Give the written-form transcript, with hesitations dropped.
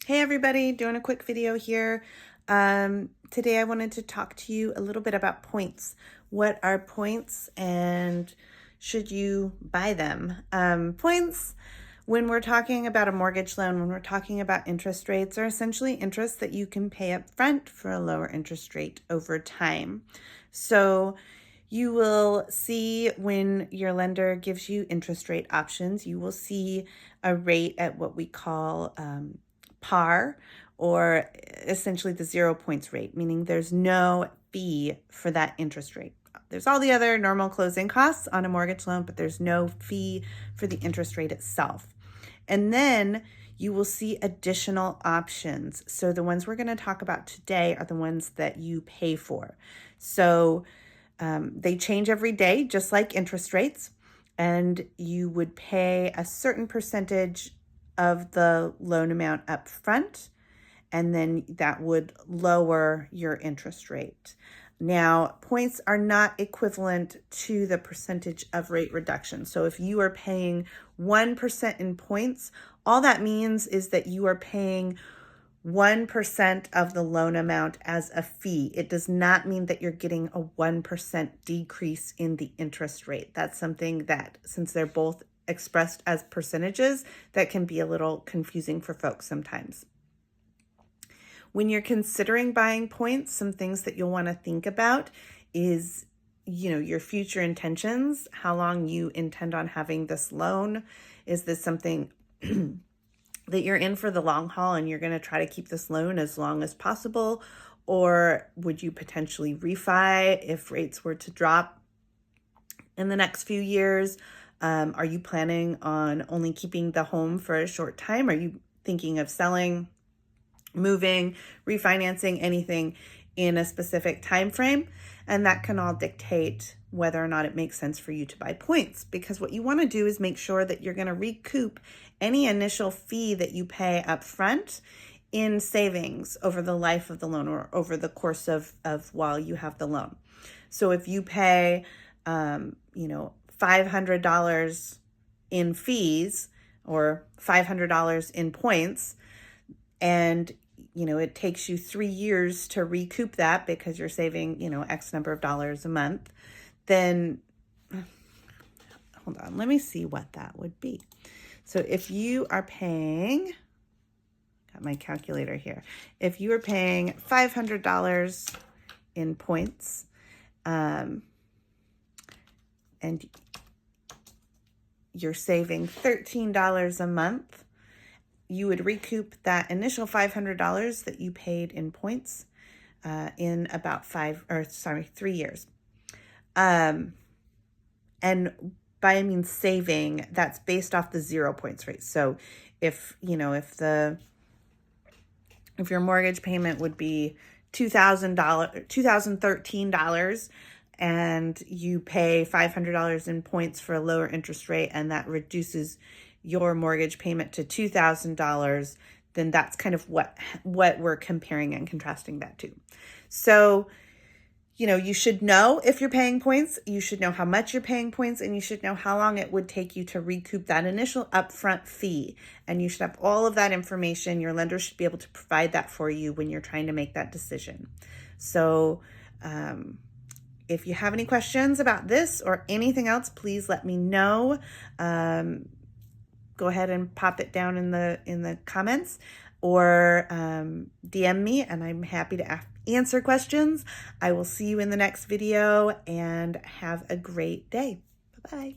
Hey everybody, doing a quick video here. Today I wanted to talk to you a little bit about points. What are points and should you buy them? Points, when we're talking about a mortgage loan, when we're talking about interest rates, are essentially interest that you can pay up front for a lower interest rate over time. So you will see when your lender gives you interest rate options, you will see a rate at what we call par, or essentially the 0 points rate, meaning there's no fee for that interest rate. There's all the other normal closing costs on a mortgage loan, but there's no fee for the interest rate itself. And then you will see additional options. So the ones we're going to talk about today are the ones that you pay for. So they change every day, just like interest rates, and you would pay a certain percentage of the loan amount up front, and then that would lower your interest rate. Now, points are not equivalent to the percentage of rate reduction. So if you are paying 1% in points, all that means is that you are paying 1% of the loan amount as a fee. It does not mean that you're getting a 1% decrease in the interest rate. That's something that, since they're both expressed as percentages, that can be a little confusing for folks sometimes. When you're considering buying points, some things that you'll want to think about is, your future intentions, how long you intend on having this loan. Is this something that you're in for the long haul and you're going to try to keep this loan as long as possible? Or would you potentially refi if rates were to drop in the next few years? Are you planning on only keeping the home for a short time? Are you thinking of selling, moving, refinancing, anything in a specific time frame? And that can all dictate whether or not it makes sense for you to buy points, because what you want to do is make sure that you're going to recoup any initial fee that you pay up front in savings over the life of the loan, or over the course of while you have the loan. So if you pay $500 in fees or $500 in points, and it takes you 3 years to recoup that because you're saving, X number of dollars a month, then hold on, let me see what that would be. So if you are paying, got my calculator here, if you are paying $500 in points, and you're saving $13 a month, you would recoup that initial $500 that you paid in points in about 3 years. And by I mean saving, that's based off the 0 points rate. So if your mortgage payment would be $2,013, and you pay $500 in points for a lower interest rate, and that reduces your mortgage payment to $2,000, then that's kind of what we're comparing and contrasting that to. So, you should know if you're paying points, you should know how much you're paying points, and you should know how long it would take you to recoup that initial upfront fee. And you should have all of that information. Your lender should be able to provide that for you when you're trying to make that decision. So, if you have any questions about this or anything else, please let me know. Go ahead and pop it down in the comments, or DM me, and I'm happy to answer questions. I will see you in the next video, and have a great day. Bye-bye.